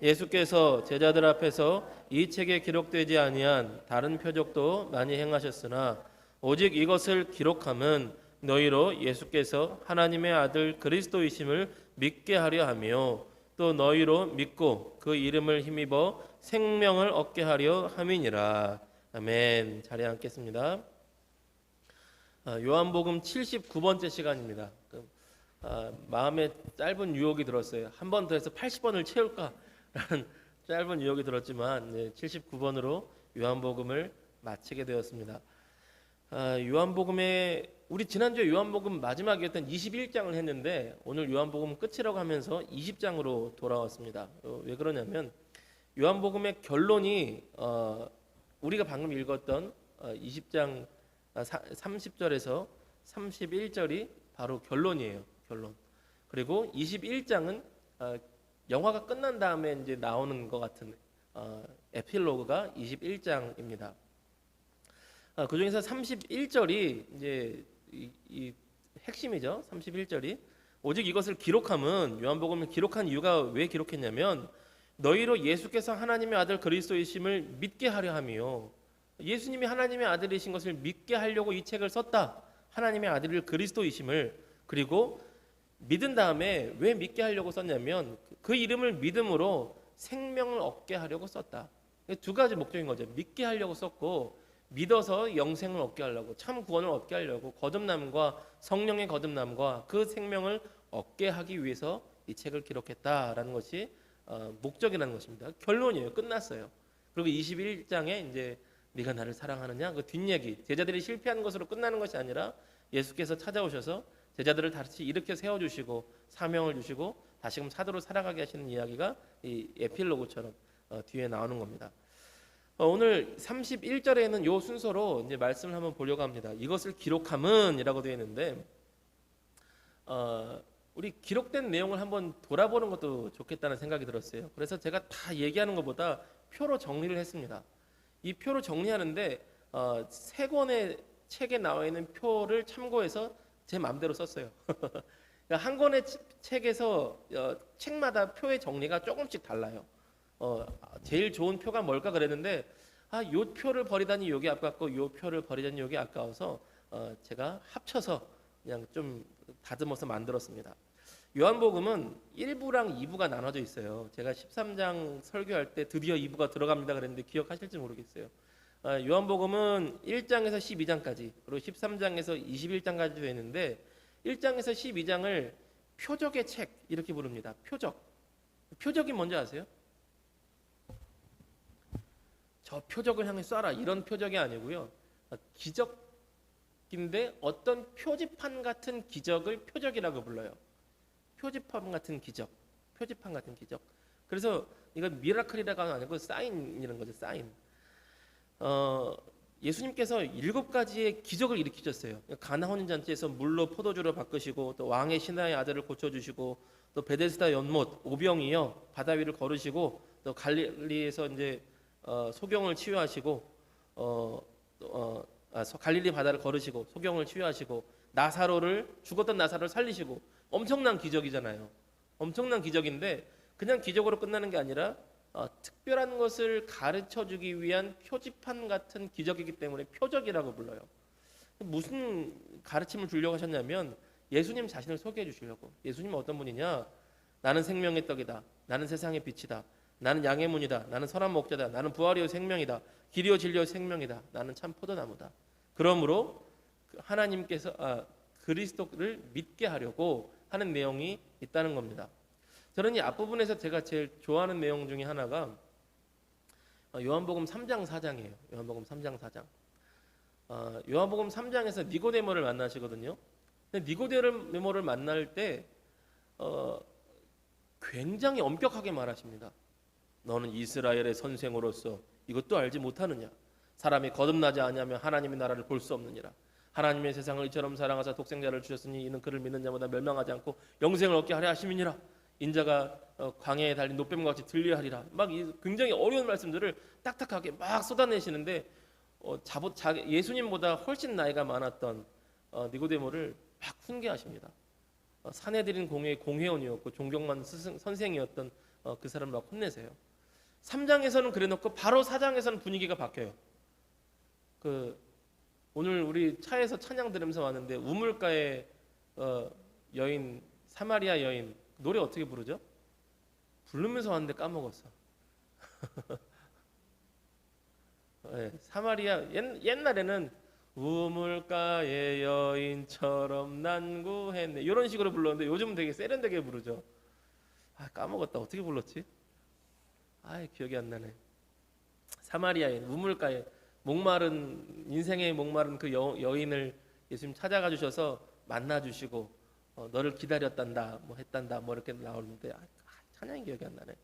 예수께서 제자들 앞에서 이 책에 기록되지 아니한 다른 표적도 많이 행하셨으나 오직 이것을 기록함은 너희로 예수께서 하나님의 아들 그리스도이심을 믿게 하려 하며 또 너희로 믿고 그 이름을 힘입어 생명을 얻게 하려 함이니라. 아멘. 자리에 앉겠습니다. 요한복음 79번째 시간입니다. 마음에 짧은 유혹이 들었어요. 한 번 더 해서 80번을 채울까라는 짧은 유혹이 들었지만 79번으로 요한복음을 마치게 되었습니다. 요한복음에 우리 지난주에 요한복음 마지막이었던 21장을 했는데 오늘 요한복음 끝이라고 하면서 20장으로 돌아왔습니다. 왜 그러냐면 요한복음의 결론이 우리가 방금 읽었던 20장 30절에서 31절이 바로 결론이에요. 결론. 그리고 21장은 영화가 끝난 다음에 이제 나오는 것 같은 에필로그가 21장입니다. 그 중에서 31절이 이제 이 핵심이죠. 31절이 오직 이것을 기록함은 요한복음을 기록한 이유가 왜 기록했냐면 너희로 예수께서 하나님의 아들 그리스도이심을 믿게 하려 함이요. 예수님이 하나님의 아들이신 것을 믿게 하려고 이 책을 썼다. 하나님의 아들 그리스도이심을. 그리고 믿은 다음에 왜 믿게 하려고 썼냐면 그 이름을 믿음으로 생명을 얻게 하려고 썼다. 두 가지 목적인 거죠. 믿게 하려고 썼고 믿어서 영생을 얻게 하려고, 참 구원을 얻게 하려고, 거듭남과 성령의 거듭남과 그 생명을 얻게 하기 위해서 이 책을 기록했다라는 것이 목적이라는 것입니다. 결론이에요. 끝났어요. 그리고 21장에 이제 네가 나를 사랑하느냐 그 뒷얘기, 제자들이 실패한 것으로 끝나는 것이 아니라 예수께서 찾아오셔서 제자들을 다시 일으켜 세워주시고 사명을 주시고 다시금 사도로 살아가게 하시는 이야기가 이 에필로그처럼 뒤에 나오는 겁니다. 오늘 31절에는 이 순서로 이제 말씀을 한번 보려고 합니다. 이것을 기록함은이라고 되어 있는데 우리 기록된 내용을 한번 돌아보는 것도 좋겠다는 생각이 들었어요. 그래서 제가 다 얘기하는 것보다 표로 정리를 했습니다. 이 표로 정리하는데 세 권의 책에 나와 있는 표를 참고해서 제 마음대로 썼어요. 그러니까 한 권의 책에서 책마다 표의 정리가 조금씩 달라요. 제일 좋은 표가 뭘까 그랬는데 요 표를 버리다니 요게 아깝고 요 표를 버리다니 요게 아까워서 제가 합쳐서 그냥 좀 다듬어서 만들었습니다. 요한복음은 1부랑 2부가 나눠져 있어요. 제가 13장 설교할 때 드디어 2부가 들어갑니다 그랬는데 기억하실지 모르겠어요. 요한복음은 1장에서 12장까지 그리고 13장에서 21장까지 되어 있는데 1장에서 12장을 표적의 책 이렇게 부릅니다. 표적이 뭔지 아세요? 저 표적을 향해 쏴라 이런 표적이 아니고요. 기적인데 어떤 표지판 같은 기적을 표적이라고 불러요. 표지판 같은 기적. 그래서 이건 미라클이라고 아니고 사인이라는 거죠. 사인. 예수님께서 7가지의 기적을 일으키셨어요. 가나 혼인잔치에서 물로 포도주로 바꾸시고 또 왕의 신하의 아들을 고쳐주시고 또 베데스다 연못 오병이어 바다 위를 걸으시고 또 갈릴리에서 이제 소경을 치유하시고 갈릴리 바다를 걸으시고 소경을 치유하시고 죽었던 나사로를 살리시고 엄청난 기적이잖아요. 엄청난 기적인데 그냥 기적으로 끝나는 게 아니라 특별한 것을 가르쳐주기 위한 표지판 같은 기적이기 때문에 표적이라고 불러요. 무슨 가르침을 주려고 하셨냐면 예수님 자신을 소개해 주시려고. 예수님은 어떤 분이냐? 나는 생명의 떡이다. 나는 세상의 빛이다. 나는 양의 문이다. 나는 선한 목자다. 나는 부활이요 생명이다. 길이요 진리요 생명이다. 나는 참 포도나무다. 그러므로 하나님께서 그리스도를 믿게 하려고 하는 내용이 있다는 겁니다. 저는 이 앞부분에서 제가 제일 좋아하는 내용 중에 하나가 요한복음 3장 4장이에요. 요한복음 3장 4장. 요한복음 3장에서 니고데모를 만나시거든요. 근데 니고데모를 만날 때 굉장히 엄격하게 말하십니다. 너는 이스라엘의 선생으로서 이것도 알지 못하느냐? 사람이 거듭나지 아니하면 하나님의 나라를 볼 수 없느니라. 하나님의 세상을 이처럼 사랑하사 독생자를 주셨으니 이는 그를 믿는 자마다 멸망하지 않고 영생을 얻게 하려 하심이니라. 인자가 광야에 달린 노뱀과 같이 들려하리라. 막 굉장히 어려운 말씀들을 딱딱하게 막 쏟아내시는데 예수님보다 훨씬 나이가 많았던 니고데모를 막 훈계하십니다. 사내들인 공회의 공회원이었고 존경받는 선생이었던 그 사람을 막 혼내세요. 3장에서는 그래놓고 바로 4장에서는 분위기가 바뀌어요. 그 오늘 우리 차에서 찬양 들으면서 왔는데 우물가의 여인, 사마리아 여인 노래 어떻게 부르죠? 부르면서 왔는데 까먹었어. 네, 사마리아 옛날에는 우물가의 여인처럼 난구했네 이런 식으로 불렀는데 요즘은 되게 세련되게 부르죠. 까먹었다. 어떻게 불렀지? 기억이 안 나네. 사마리아인 우물가에 목마른 인생의 목마른 그 여인을 예수님 찾아가 주셔서 만나 주시고 너를 기다렸단다 뭐 했단다 뭐 이렇게 나오는데 찬양이 기억이 안 나네.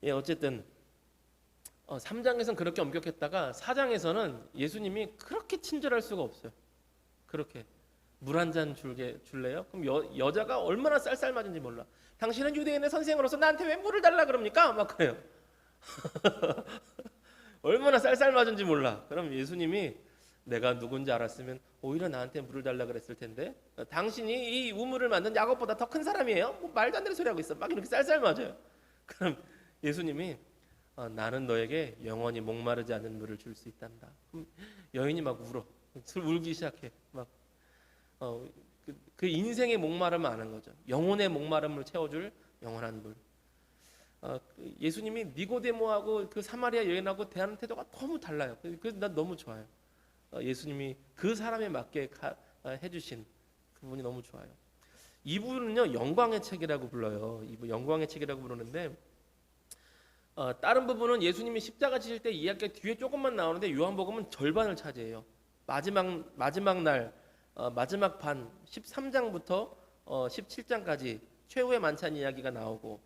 예, 어쨌든 3장에서는 그렇게 엄격했다가 4장에서는 예수님이 그렇게 친절할 수가 없어요. 그렇게 물 한 잔 줄래요? 그럼 여자가 얼마나 쌀쌀맞은지 몰라. 당신은 유대인의 선생으로서 나한테 왜 물을 달라 그럽니까? 막 그래요. 얼마나 쌀쌀맞은지 몰라. 그럼 예수님이 내가 누군지 알았으면 오히려 나한테 물을 달라 그랬을 텐데 당신이 이 우물을 만든 야곱보다 더 큰 사람이에요? 뭐 말도 안 되는 소리 하고 있어. 막 이렇게 쌀쌀맞아요. 그럼 예수님이 나는 너에게 영원히 목마르지 않은 물을 줄 수 있단다. 그럼 여인이 막 울어. 울기 시작해. 막 그 인생의 목마름을 아는 거죠. 영혼의 목마름을 채워줄 영원한 물. 예수님이 니고데모하고 그 사마리아 여인하고 대하는 태도가 너무 달라요. 그래서 난 너무 좋아요. 예수님이 그 사람에 맞게 해주신 그분이 너무 좋아요. 이 부분은요 영광의 책이라고 불러요. 영광의 책이라고 부르는데 다른 부분은 예수님이 십자가 지실 때 이야기가 뒤에 조금만 나오는데 요한복음은 절반을 차지해요. 마지막 날 마지막 반 13장부터 17장까지 최후의 만찬 이야기가 나오고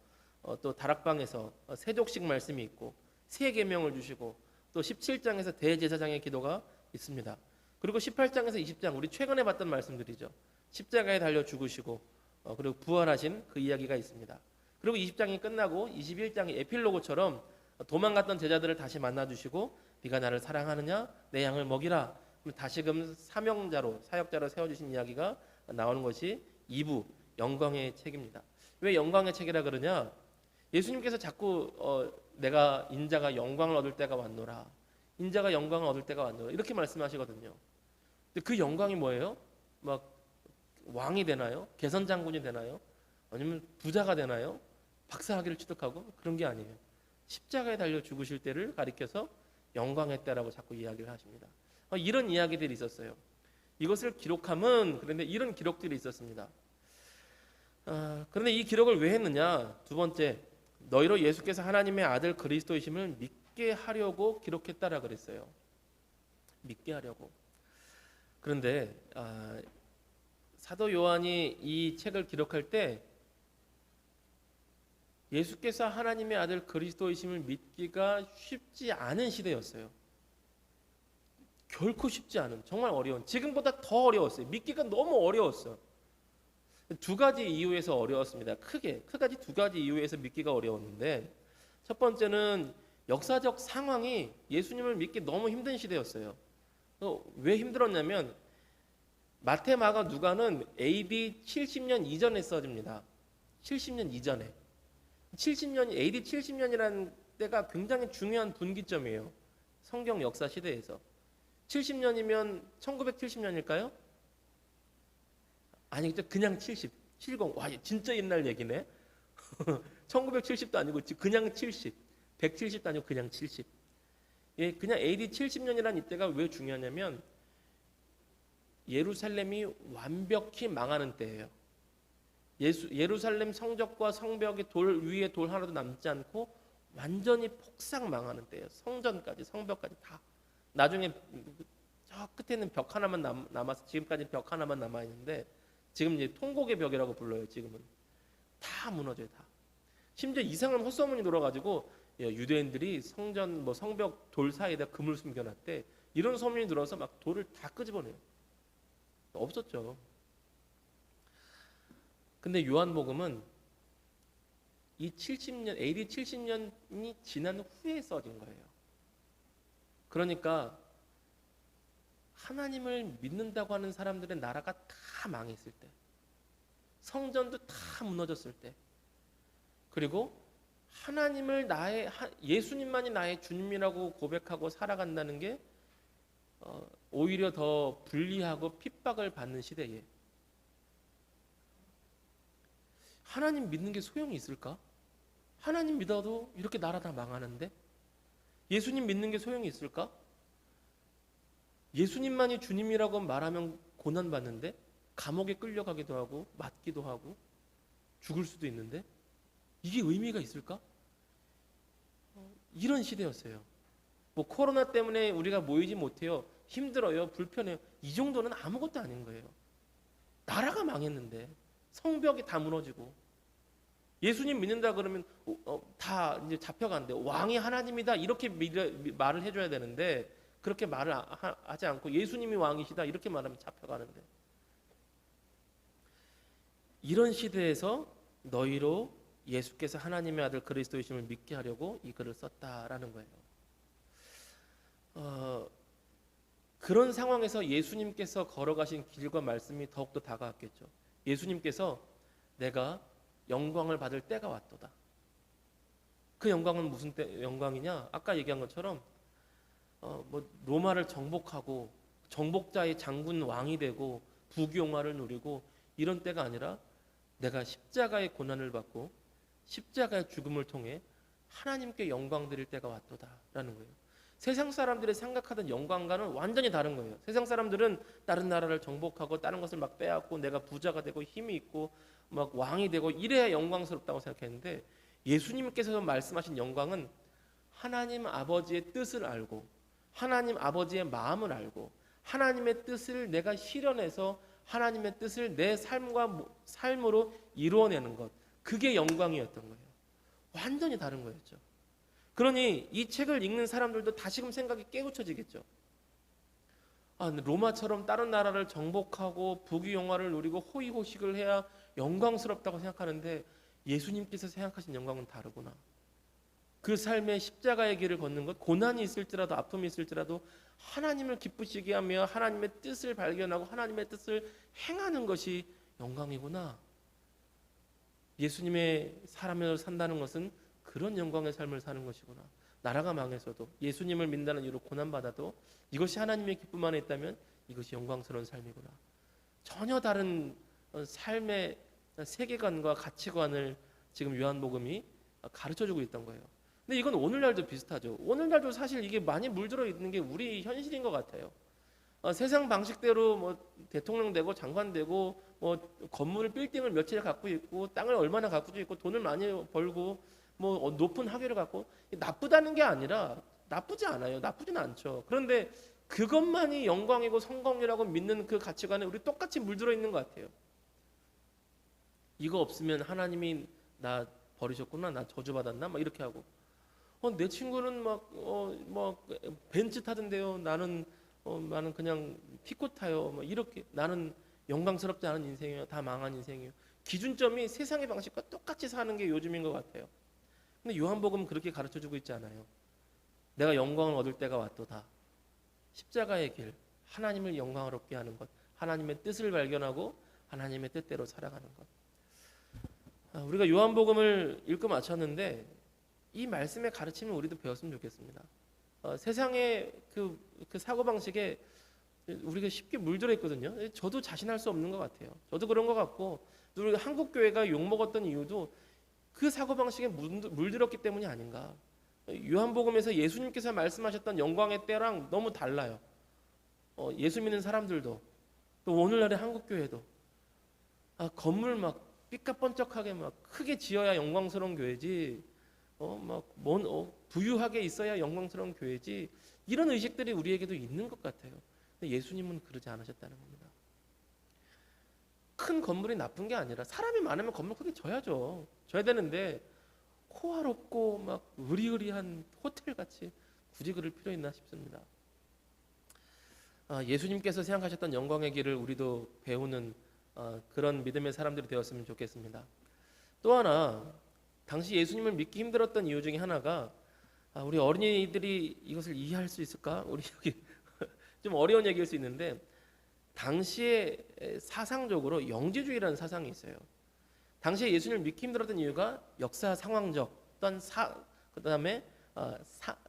또 다락방에서 세족식 말씀이 있고 세 계명을 주시고 또 17장에서 대제사장의 기도가 있습니다. 그리고 18장에서 20장 우리 최근에 봤던 말씀들이죠. 십자가에 달려 죽으시고 그리고 부활하신 그 이야기가 있습니다. 그리고 20장이 끝나고 21장이 에필로그처럼 도망갔던 제자들을 다시 만나주시고 네가 나를 사랑하느냐 내 양을 먹이라 다시금 사역자로 세워주신 이야기가 나오는 것이 2부 영광의 책입니다. 왜 영광의 책이라 그러냐? 예수님께서 자꾸 내가 인자가 영광을 얻을 때가 왔노라. 인자가 영광을 얻을 때가 왔노라. 이렇게 말씀하시거든요. 근데 그 영광이 뭐예요? 막 왕이 되나요? 개선장군이 되나요? 아니면 부자가 되나요? 박사학위를 취득하고 그런 게 아니에요. 십자가에 달려 죽으실 때를 가리켜서 영광의 때라고 자꾸 이야기를 하십니다. 이런 이야기들이 있었어요. 이것을 기록함은 그런데 이런 기록들이 있었습니다. 그런데 이 기록을 왜 했느냐? 두 번째, 너희로 예수께서 하나님의 아들 그리스도이심을 믿게 하려고 기록했다라 그랬어요. 믿게 하려고. 그런데 사도 요한이 이 책을 기록할 때 예수께서 하나님의 아들 그리스도이심을 믿기가 쉽지 않은 시대였어요. 결코 쉽지 않은, 정말 어려운, 지금보다 더 어려웠어요. 믿기가 너무 어려웠어요. 두 가지 이유에서 어려웠습니다. 크게 두 가지 이유에서 믿기가 어려웠는데 첫 번째는 역사적 상황이 예수님을 믿기 너무 힘든 시대였어요. 왜 힘들었냐면 마태, 마가, 누가는 AD 70년 이전에 써집니다. 70년 이전에. 70년, AD 70년이라는 때가 굉장히 중요한 분기점이에요. 성경 역사 시대에서. 70년이면 1970년일까요? 아니, 그냥 70. 와, 진짜 옛날 얘기네. 1970도 아니고 그냥 70. 170도 아니고 그냥 70. 예, 그냥 AD 70년이라는 이때가 왜 중요하냐면 예루살렘이 완벽히 망하는 때예요. 예루살렘 성적과 성벽의 돌 위에 돌 하나도 남지 않고 완전히 폭삭 망하는 때예요. 성전까지 성벽까지 다. 나중에 저 끝에는 벽 하나만 남아서 지금까지 벽 하나만 남아 있는데 지금 이제 통곡의 벽이라고 불러요. 지금은 다 무너져요. 다. 심지어 이상한 헛소문이 돌아가지고 유대인들이 성전 성벽 돌 사이에다 금을 숨겨놨대. 이런 소문이 들어서 막 돌을 다 끄집어내요. 없었죠. 근데 요한복음은 이 70년, AD 70년이 지난 후에 써진 거예요. 그러니까 하나님을 믿는다고 하는 사람들의 나라가 다 망했을 때, 성전도 다 무너졌을 때, 그리고 예수님만이 나의 주님이라고 고백하고 살아간다는 게 오히려 더 불리하고 핍박을 받는 시대에 하나님 믿는 게 소용이 있을까? 하나님 믿어도 이렇게 나라 다 망하는데 예수님 믿는 게 소용이 있을까? 예수님만이 주님이라고 말하면 고난받는데 감옥에 끌려가기도 하고 맞기도 하고 죽을 수도 있는데 이게 의미가 있을까? 이런 시대였어요. 뭐 코로나 때문에 우리가 모이지 못해요. 힘들어요. 불편해요. 이 정도는 아무것도 아닌 거예요. 나라가 망했는데 성벽이 다 무너지고 예수님 믿는다 그러면 다 이제 잡혀간대. 왕이 하나님이다 이렇게 말을 해줘야 되는데 그렇게 말을 하지 않고 예수님이 왕이시다 이렇게 말하면 잡혀가는데 이런 시대에서 너희로 예수께서 하나님의 아들 그리스도이심을 믿게 하려고 이 글을 썼다라는 거예요. 그런 상황에서 예수님께서 걸어가신 길과 말씀이 더욱더 다가왔겠죠. 예수님께서 내가 영광을 받을 때가 왔도다. 그 영광은 무슨 영광이냐? 아까 얘기한 것처럼 뭐 로마를 정복하고 정복자의 장군 왕이 되고 부귀영화를 누리고 이런 때가 아니라 내가 십자가의 고난을 받고 십자가의 죽음을 통해 하나님께 영광 드릴 때가 왔도다라는 거예요. 세상 사람들이 생각하던 영광과는 완전히 다른 거예요. 세상 사람들은 다른 나라를 정복하고 다른 것을 막 빼앗고 내가 부자가 되고 힘이 있고 막 왕이 되고 이래야 영광스럽다고 생각했는데 예수님께서 말씀하신 영광은 하나님 아버지의 뜻을 알고 하나님 아버지의 마음을 알고 하나님의 뜻을 내가 실현해서 하나님의 뜻을 내 삶으로 이루어내는 것, 그게 영광이었던 거예요. 완전히 다른 거였죠. 그러니 이 책을 읽는 사람들도 다시금 생각이 깨우쳐지겠죠. 로마처럼 다른 나라를 정복하고 부귀영화를 누리고 호의호식을 해야 영광스럽다고 생각하는데 예수님께서 생각하신 영광은 다르구나. 그 삶의 십자가의 길을 걷는 것, 고난이 있을지라도 아픔이 있을지라도 하나님을 기쁘시게 하며 하나님의 뜻을 발견하고 하나님의 뜻을 행하는 것이 영광이구나. 예수님의 사람으로 산다는 것은 그런 영광의 삶을 사는 것이구나. 나라가 망해서도 예수님을 믿는다는 이유로 고난받아도 이것이 하나님의 기쁨 안에 있다면 이것이 영광스러운 삶이구나. 전혀 다른 삶의 세계관과 가치관을 지금 요한복음이 가르쳐주고 있던 거예요. 근데 이건 오늘날도 비슷하죠. 오늘날도 사실 이게 많이 물들어 있는 게 우리 현실인 것 같아요. 세상 방식대로 뭐 대통령 되고 장관 되고 뭐 건물 빌딩을 며칠 갖고 있고 땅을 얼마나 갖고 있고 돈을 많이 벌고 뭐 높은 학위를 갖고 나쁘다는 게 아니라 나쁘지 않아요. 나쁘진 않죠. 그런데 그것만이 영광이고 성공이라고 믿는 그 가치관에 우리 똑같이 물들어 있는 것 같아요. 이거 없으면 하나님이 나 버리셨구나, 나 저주받았나, 막 이렇게 하고, 내 친구는 막 벤츠 타던데요. 나는 그냥 피코 타요. 막 이렇게 나는 영광스럽지 않은 인생이에요. 다 망한 인생이에요. 기준점이 세상의 방식과 똑같이 사는 게 요즘인 것 같아요. 근데 요한복음은 그렇게 가르쳐주고 있지 않아요. 내가 영광을 얻을 때가 왔도다. 십자가의 길, 하나님을 영광스럽게 하는 것, 하나님의 뜻을 발견하고 하나님의 뜻대로 살아가는 것. 우리가 요한복음을 읽고 마쳤는데 이 말씀의 가르침을 우리도 배웠으면 좋겠습니다. 세상의 그 사고방식에 우리가 쉽게 물들어 있거든요. 저도 자신할 수 없는 것 같아요. 저도 그런 것 같고 우리 한국 교회가 욕먹었던 이유도 그 사고방식에 물들었기 때문이 아닌가. 요한복음에서 예수님께서 말씀하셨던 영광의 때랑 너무 달라요. 예수 믿는 사람들도 또 오늘날의 한국 교회도 건물 막 삐까뻔쩍하게 막 크게 지어야 영광스러운 교회지, 부유하게 있어야 영광스러운 교회지, 이런 의식들이 우리에게도 있는 것 같아요. 근데 예수님은 그러지 않으셨다는 겁니다. 큰 건물이 나쁜 게 아니라 사람이 많으면 건물 크게 져야죠. 져야 되는데 호화롭고 막 의리의리한 호텔같이 굳이 그럴 필요 있나 싶습니다. 예수님께서 생각하셨던 영광의 길을 우리도 배우는 그런 믿음의 사람들이 되었으면 좋겠습니다. 또 하나, 당시 예수님을 믿기 힘들었던 이유 중에 하나가 우리 어린이들이 이것을 이해할 수 있을까? 우리 여기 좀 어려운 얘기일 수 있는데 당시에 사상적으로 영지주의라는 사상이 있어요. 당시에 예수님을 믿기 힘들었던 이유가 역사 상황적, 어떤 그다음에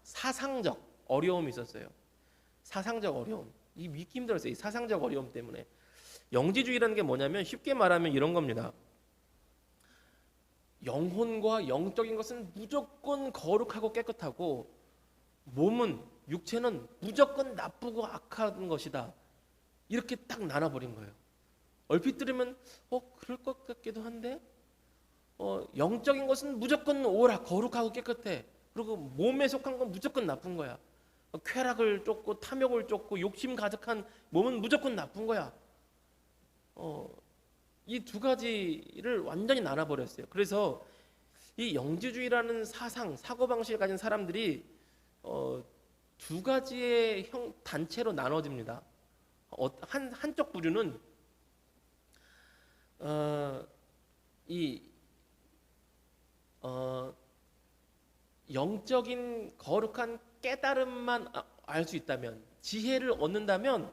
사상적 어려움이 있었어요. 사상적 어려움. 이 믿기 힘들었어요. 이 사상적 어려움 때문에. 영지주의라는 게 뭐냐면 쉽게 말하면 이런 겁니다. 영혼과 영적인 것은 무조건 거룩하고 깨끗하고 몸은 육체는 무조건 나쁘고 악한 것이다. 이렇게 딱 나눠버린 거예요. 얼핏 들으면 그럴 것 같기도 한데 영적인 것은 무조건 옳아 거룩하고 깨끗해. 그리고 몸에 속한 건 무조건 나쁜 거야. 쾌락을 쫓고 탐욕을 쫓고 욕심 가득한 몸은 무조건 나쁜 거야. 이 두 가지를 완전히 나눠버렸어요. 그래서 이 영지주의라는 사고방식을 가진 사람들이 두 가지의 단체로 나눠집니다. 한쪽 부류는 영적인 거룩한 깨달음만 알 수 있다면, 지혜를 얻는다면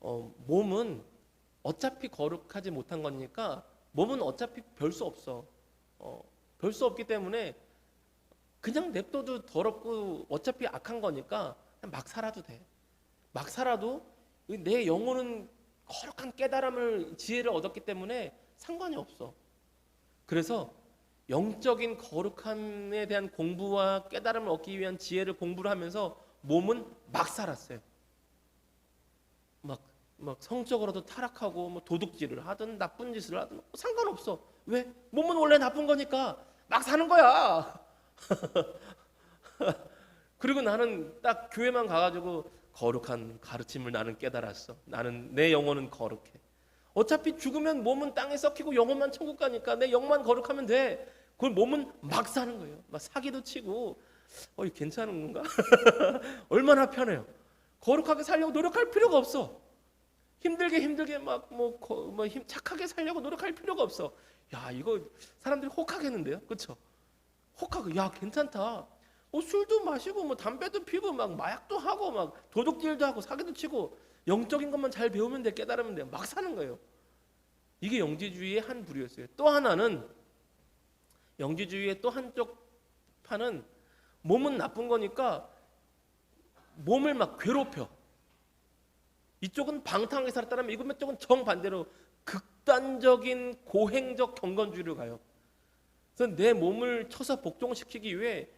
몸은 어차피 거룩하지 못한 거니까 몸은 어차피 별 수 없어. 별 수 없기 때문에 그냥 냅둬도 더럽고 어차피 악한 거니까 그냥 막 살아도 돼. 막 살아도 내 영혼은 거룩한 깨달음을 지혜를 얻었기 때문에 상관이 없어. 그래서 영적인 거룩함에 대한 공부와 깨달음을 얻기 위한 지혜를 공부를 하면서 몸은 막 살았어요. 막 성적으로도 타락하고 뭐 도둑질을 하든 나쁜 짓을 하든 상관없어. 왜? 몸은 원래 나쁜 거니까 막 사는 거야. 그리고 나는 딱 교회만 가가지고 거룩한 가르침을 나는 깨달았어. 나는 내 영혼은 거룩해. 어차피 죽으면 몸은 땅에 썩히고 영혼만 천국 가니까 내 영만 거룩하면 돼. 그걸 몸은 막 사는 거예요. 막 사기도 치고 괜찮은 건가? 얼마나 편해요. 거룩하게 살려고 노력할 필요가 없어. 힘들게 착하게 살려고 노력할 필요가 없어. 야, 이거 사람들이 혹하겠는데요, 그렇죠? 혹하고 야 괜찮다. 술도 마시고 뭐 담배도 피고 막 마약도 하고 막 도둑질도 하고 사기도 치고 영적인 것만 잘 배우면 돼, 깨달으면 돼. 막 사는 거예요. 이게 영지주의의 한 부류였어요. 또 하나는 영지주의의 또 한쪽 파는 몸은 나쁜 거니까 몸을 막 괴롭혀. 이쪽은 방탕하게 살았다면 이쪽은 정반대로 극단적인 고행적 경건주의로 가요. 그래서 내 몸을 쳐서 복종시키기 위해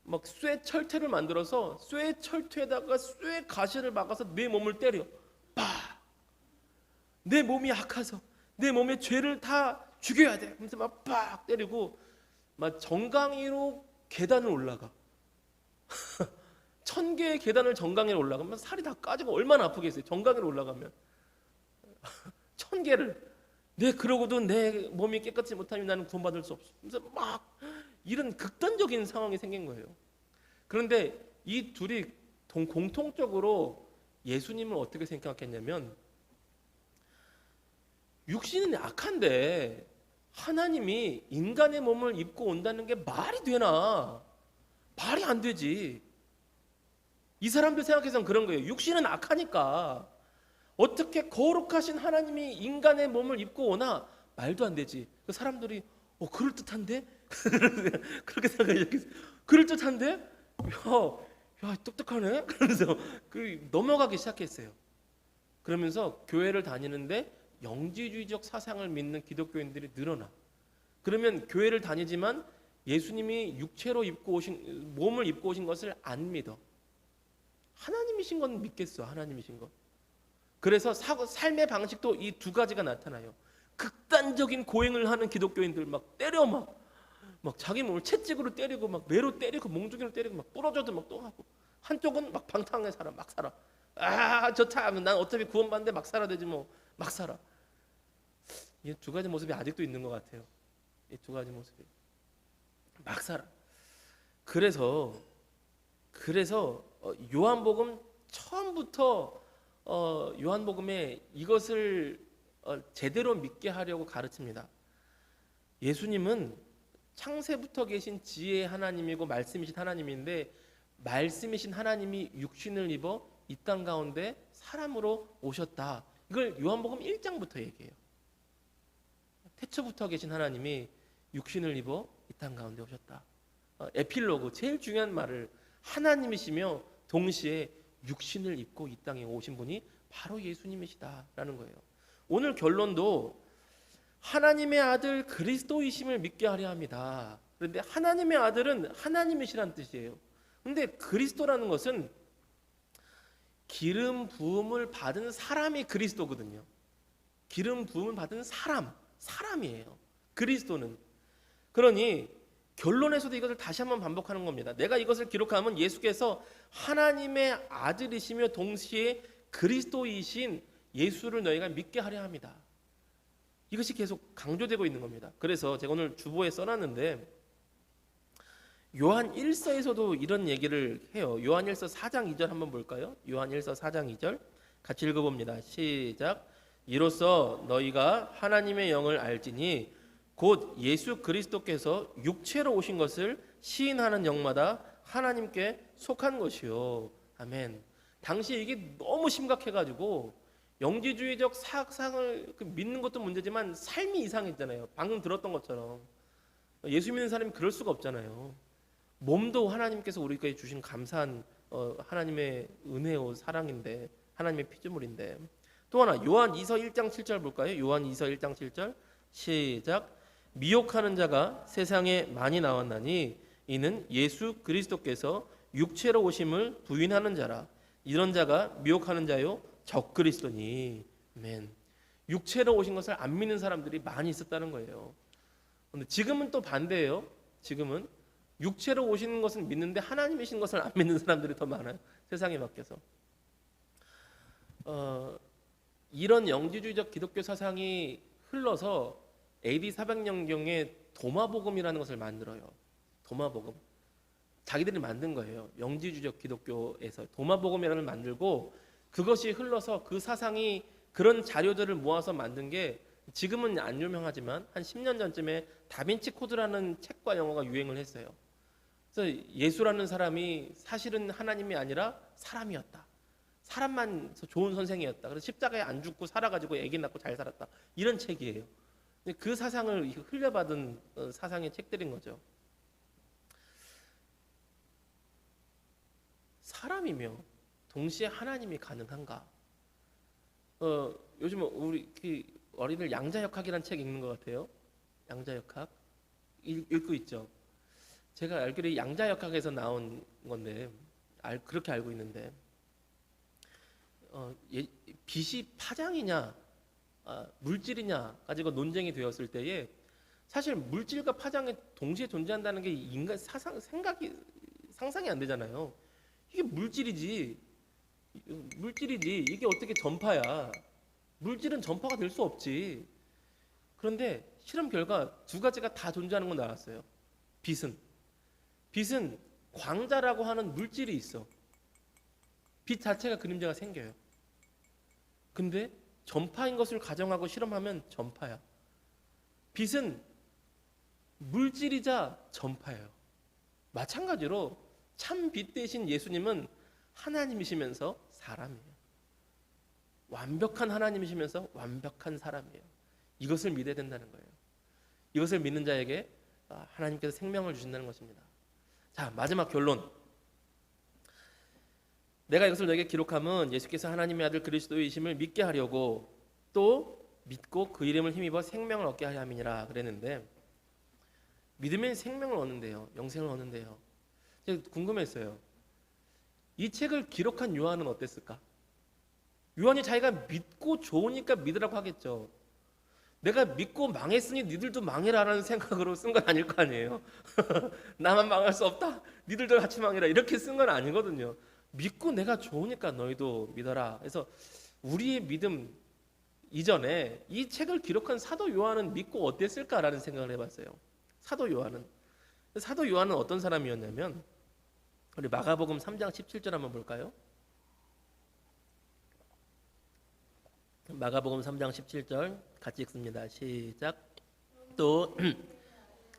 막 쇠 철퇴를 만들어서 쇠 철퇴에다가 쇠 가시를 막아서 내 몸을 때려. 내 몸이 악해서 내 몸의 죄를 다 죽여야 돼. 그래서 막 빡 때리고 막 정강이로 계단을 올라가. 1000개의 계단을 정강이로 올라가면 살이 다 까지고 얼마나 아프겠어요. 정강이로 올라가면 1000개를. 그러고도 내 몸이 깨끗이 못하면 나는 구원받을 수 없어. 그래서 막 이런 극단적인 상황이 생긴 거예요. 그런데 이 둘이 공통적으로 예수님을 어떻게 생각했냐면, 육신은 악한데 하나님이 인간의 몸을 입고 온다는 게 말이 되나? 말이 안 되지. 이 사람들 생각해서는 그런 거예요. 육신은 악하니까 어떻게 거룩하신 하나님이 인간의 몸을 입고 오나? 말도 안 되지. 그 사람들이 그럴듯한데? 그렇게 생각했어요. 그럴듯한데? 야 똑똑하네? 그러면서 넘어가기 시작했어요. 그러면서 교회를 다니는데 영지주의적 사상을 믿는 기독교인들이 늘어나. 그러면 교회를 다니지만 예수님이 육체로 몸을 입고 오신 것을 안 믿어. 하나님이신 건 믿겠어. 하나님이신 건. 그래서 삶의 방식도 이 두 가지가 나타나요. 극단적인 고행을 하는 기독교인들 막 때려 막 자기 몸을 채찍으로 때리고 막 매로 때리고 몽둥이로 때리고 막 부러져도 막 또 하고, 한쪽은 막 방탕하게 살아. 막 살아. 좋다. 난 어차피 구원받는데 막 살아야 되지 뭐. 막 살아. 이 두 가지 모습이 아직도 있는 것 같아요. 이 두 가지 모습이 막 살아. 그래서 요한복음 처음부터 요한복음에 이것을 제대로 믿게 하려고 가르칩니다. 예수님은 창세부터 계신 지혜의 하나님이고 말씀이신 하나님인데, 말씀이신 하나님이 육신을 입어 이 땅 가운데 사람으로 오셨다. 이걸 요한복음 1장부터 얘기해요. 태초부터 계신 하나님이 육신을 입어 이 땅 가운데 오셨다. 에필로그 제일 중요한 말을 하나님이시며 동시에 육신을 입고 이 땅에 오신 분이 바로 예수님이시다라는 거예요. 오늘 결론도 하나님의 아들 그리스도이심을 믿게 하려 합니다. 그런데 하나님의 아들은 하나님이시라는 뜻이에요. 근데 그리스도라는 것은 기름 부음을 받은 사람이 그리스도거든요. 기름 부음을 받은 사람이에요. 그리스도는. 그러니 결론에서도 이것을 다시 한번 반복하는 겁니다. 내가 이것을 기록하면 예수께서 하나님의 아들이시며 동시에 그리스도이신 예수를 너희가 믿게 하려 합니다. 이것이 계속 강조되고 있는 겁니다. 그래서 제가 오늘 주보에 써놨는데 요한 1서에서도 이런 얘기를 해요. 요한 1서 4장 2절 한번 볼까요? 요한 1서 4장 2절 같이 읽어봅니다. 시작. 이로써 너희가 하나님의 영을 알지니 곧 예수 그리스도께서 육체로 오신 것을 시인하는 영마다 하나님께 속한 것이요. 아멘. 당시 이게 너무 심각해가지고 영지주의적 사상을 믿는 것도 문제지만 삶이 이상했잖아요. 방금 들었던 것처럼 예수 믿는 사람이 그럴 수가 없잖아요. 몸도 하나님께서 우리에게 주신 감사한 하나님의 은혜요 사랑인데 하나님의 피조물인데 또 하나 요한 2서 1장 7절 볼까요? 요한 2서 1장 7절 시작. 미혹하는 자가 세상에 많이 나왔나니 이는 예수 그리스도께서 육체로 오심을 부인하는 자라. 이런 자가 미혹하는 자요 적그리스도니. 아멘. 육체로 오신 것을 안 믿는 사람들이 많이 있었다는 거예요. 근데 지금은 또 반대예요. 지금은 육체로 오시는 것은 믿는데 하나님이신 것을 안 믿는 사람들이 더 많아요. 세상에 맡겨서. 이런 영지주의적 기독교 사상이 흘러서 AD 400년경에 도마복음이라는 것을 만들어요. 도마복음. 자기들이 만든 거예요. 영지주의적 기독교에서 도마복음이라는 걸 만들고 그것이 흘러서 그 사상이 그런 자료들을 모아서 만든 게 지금은 안 유명하지만 한 10년 전쯤에 다빈치 코드라는 책과 영화가 유행을 했어요. 그래서 예수라는 사람이 사실은 하나님이 아니라 사람이었다. 사람만 좋은 선생이었다. 그래서 십자가에 안 죽고 살아가지고 아기 낳고 잘 살았다. 이런 책이에요. 그 사상을 흘려받은 사상의 책들인 거죠. 사람이며 동시에 하나님이 가능한가? 요즘 우리 어린이들 양자역학이라는 책 읽는 것 같아요. 양자역학 읽고 있죠. 제가 알기로 양자역학에서 나온 건데 그렇게 알고 있는데 빛이 파장이냐 물질이냐 가지고 논쟁이 되었을 때에 사실 물질과 파장이 동시에 존재한다는 게 인간 상상이 안 되잖아요. 이게 물질이지 이게 어떻게 전파야? 물질은 전파가 될 수 없지. 그런데 실험 결과 두 가지가 다 존재하는 건 나왔어요. 빛은 광자라고 하는 물질이 있어. 빛 자체가 그림자가 생겨요. 근데 전파인 것을 가정하고 실험하면 전파야. 빛은 물질이자 전파예요. 마찬가지로 참 빛 대신 예수님은 하나님이시면서 사람이에요. 완벽한 하나님이시면서 완벽한 사람이에요. 이것을 믿어야 된다는 거예요. 이것을 믿는 자에게 하나님께서 생명을 주신다는 것입니다. 자, 마지막 결론. 내가 이것을 너에게 기록함은 예수께서 하나님의 아들 그리스도이심을 믿게 하려고 또 믿고 그 이름을 힘입어 생명을 얻게 하려 함이니라 그랬는데 믿으면 생명을 얻는데요. 영생을 얻는데요. 제가 궁금했어요. 이 책을 기록한 요한은 어땠을까? 요한이 자기가 믿고 좋으니까 믿으라고 하겠죠. 내가 믿고 망했으니 니들도 망해라라는 생각으로 쓴 건 아닐 거 아니에요. 나만 망할 수 없다. 니들도 같이 망해라. 이렇게 쓴 건 아니거든요. 믿고 내가 좋으니까 너희도 믿어라. 그래서 우리의 믿음 이전에 이 책을 기록한 사도 요한은 믿고 어땠을까라는 생각을 해봤어요. 사도 요한은 어떤 사람이었냐면 우리 마가복음 3장 17절 한번 볼까요? 마가복음 3장 17절 같이 읽습니다. 시작. 또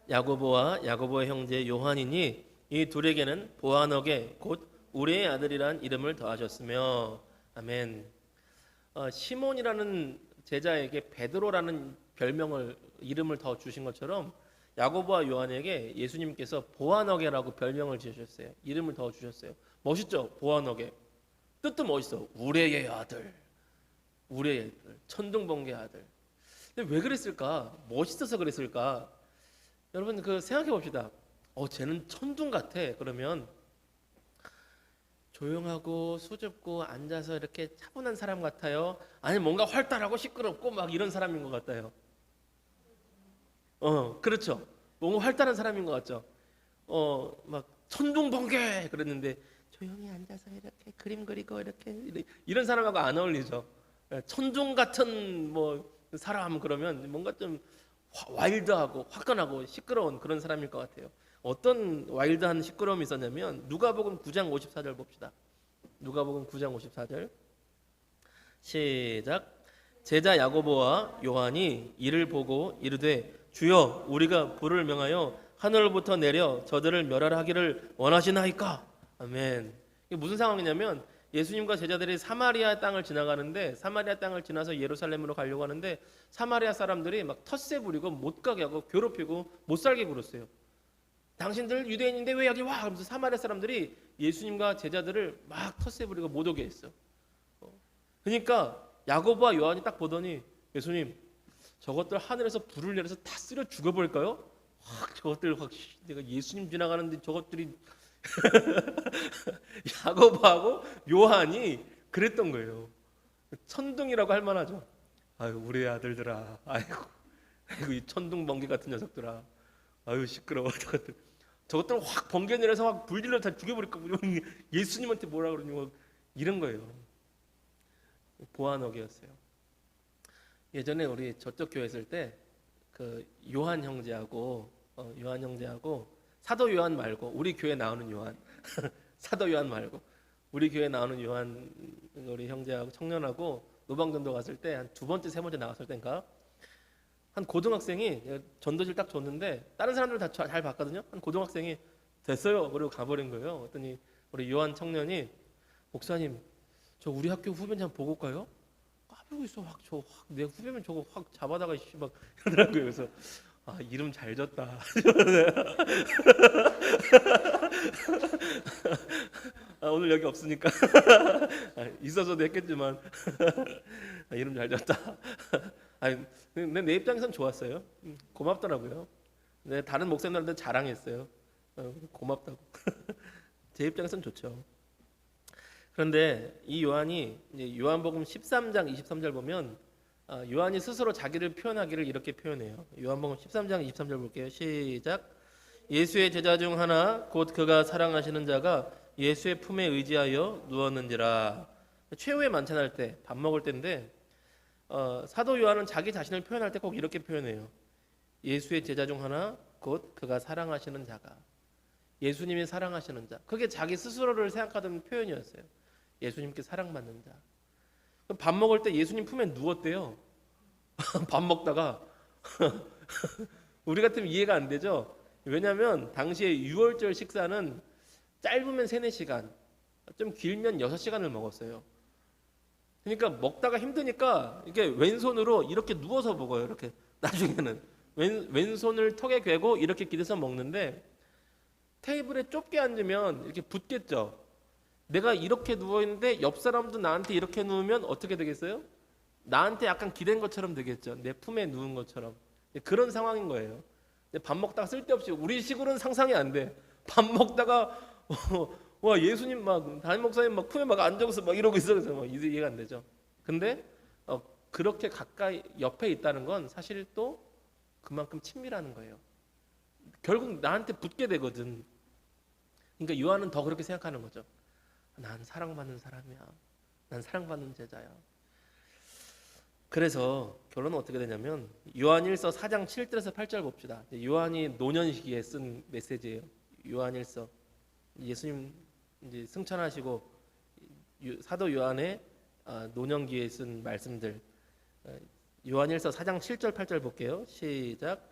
야고보와 야고보의 형제 요한이니 이 둘에게는 보아너게 곧 우리의 아들이란 이름을 더하셨으며 아멘. 시몬이라는 제자에게 베드로라는 이름을 더 주신 것처럼 야고보와 요한에게 예수님께서 보아너게라고 별명을 지으셨어요. 이름을 더 주셨어요. 멋있죠? 보아너게. 뜻도 멋있어. 우레의 아들. 우레의 아들. 천둥번개 아들. 근데 왜 그랬을까? 멋있어서 그랬을까? 여러분 그 생각해 봅시다. 쟤는 천둥 같아. 그러면 조용하고 수줍고 앉아서 이렇게 차분한 사람 같아요? 아니면 뭔가 활달하고 시끄럽고 막 이런 사람인 것 같아요? 그렇죠. 뭔가 활달한 사람인 것 같죠. 막 천둥번개 그랬는데 조용히 앉아서 이렇게 그림 그리고 이렇게 이런 사람하고 안 어울리죠. 천둥 같은 뭐 사람 그러면 뭔가 좀 와일드하고 화끈하고 시끄러운 그런 사람일 것 같아요. 어떤 와일드한 시끄러움이 있었냐면 누가복음 9장 54절 봅시다. 누가복음 9장 54절 시작. 제자 야고보와 요한이 이를 보고 이르되 주여 우리가 불을 명하여 하늘로부터 내려 저들을 멸하라 하기를 원하시나이까. 아멘. 이게 무슨 상황이냐면 예수님과 제자들이 사마리아 땅을 지나가는데 사마리아 땅을 지나서 예루살렘으로 가려고 하는데 사마리아 사람들이 막 텃세 부리고 못 가게 하고 괴롭히고 못 살게 굴었어요. 당신들 유대인인데 왜 여기 와? 하면서 사마리아 사람들이 예수님과 제자들을 막 텃세 부리고 못 오게 했어. 그러니까 야고보와 요한이 딱 보더니 예수님 저것들 하늘에서 불을 내려서 다 쓸어 죽여버릴까요? 확 저것들 확 내가 예수님 지나가는데 저것들이 야고보하고 요한이 그랬던 거예요. 천둥이라고 할 만하죠. 아유 우리 아들들아, 아이고 이 천둥 번개 같은 녀석들아, 아유 시끄러워 저것들 확 번개 내려서 확 불질러 다 죽여버릴까 예수님한테 뭐라 그러니 뭐 이런 거예요. 보아너게였어요. 예전에 우리 저쪽 교회 있을 때 그 요한 형제하고 사도 요한 말고 우리 교회 나오는 요한 사도 요한 말고 우리 교회 나오는 요한 우리 형제하고 청년하고 노방전도 갔을 때 한 두 번째 세 번째 나갔을 때인가 한 고등학생이 전도실 딱 줬는데 다른 사람들 다 잘 봤거든요. 한 고등학생이 됐어요 그리고 가버린 거예요. 그랬더니 우리 요한 청년이 목사님 저 우리 학교 후배님 한번 보고 올까요? 까불고 있어. 내 후배면 저거 확 잡아다가 막 이러더라고요. 그래서 이름 잘 졌다. 오늘 여기 없으니까 있어서도 했겠지만 이름 잘 졌다. 근데 내 입장에선 좋았어요. 고맙더라고요. 근데 다른 목사님들한테 자랑했어요. 고맙다고. 제 입장에선 좋죠. 그런데 이 요한이 이제 요한복음 13장 23절 보면 요한이 스스로 자기를 표현하기를 이렇게 표현해요. 요한복음 13장 23절 볼게요. 시작. 예수의 제자 중 하나 곧 그가 사랑하시는 자가 예수의 품에 의지하여 누웠는지라. 최후의 만찬할 때 밥 먹을 때인데 사도 요한은 자기 자신을 표현할 때 꼭 이렇게 표현해요. 예수의 제자 중 하나 곧 그가 사랑하시는 자가. 예수님이 사랑하시는 자. 그게 자기 스스로를 생각하던 표현이었어요. 예수님께 사랑받는 자. 밥 먹을 때 예수님 품에 누웠대요. 밥 먹다가 우리 같으면 이해가 안 되죠. 왜냐하면 당시에 유월절 식사는 짧으면 3-4시간, 좀 길면 6시간을 먹었어요. 그러니까 먹다가 힘드니까 이렇게 왼손으로 이렇게 누워서 먹어요. 이렇게 나중에는 왼손을 턱에 괴고 이렇게 기대서 먹는데 테이블에 좁게 앉으면 이렇게 붙겠죠. 내가 이렇게 누워있는데 옆 사람도 나한테 이렇게 누우면 어떻게 되겠어요? 나한테 약간 기댄 것처럼 되겠죠. 내 품에 누운 것처럼. 그런 상황인 거예요. 밥 먹다가 쓸데없이 우리 식으로는 상상이 안 돼. 밥 먹다가 와 예수님 막 담임 목사님 막 품에 막 앉아서 막 이러고 있어. 그래서 막 이해가 안 되죠. 근데 그렇게 가까이 옆에 있다는 건 사실 또 그만큼 친밀하는 거예요. 결국 나한테 붙게 되거든. 그러니까 요한은 더 그렇게 생각하는 거죠. 난 사랑받는 사람이야. 난 사랑받는 제자야. 그래서 결론은 어떻게 되냐면 요한일서 4장 7절에서 8절 봅시다. 요한이 노년 시기에 쓴 메시지예요. 요한일서 예수님 이제 승천하시고 사도 요한의 노년기에 쓴 말씀들. 요한일서 4장 7절 8절 볼게요. 시작.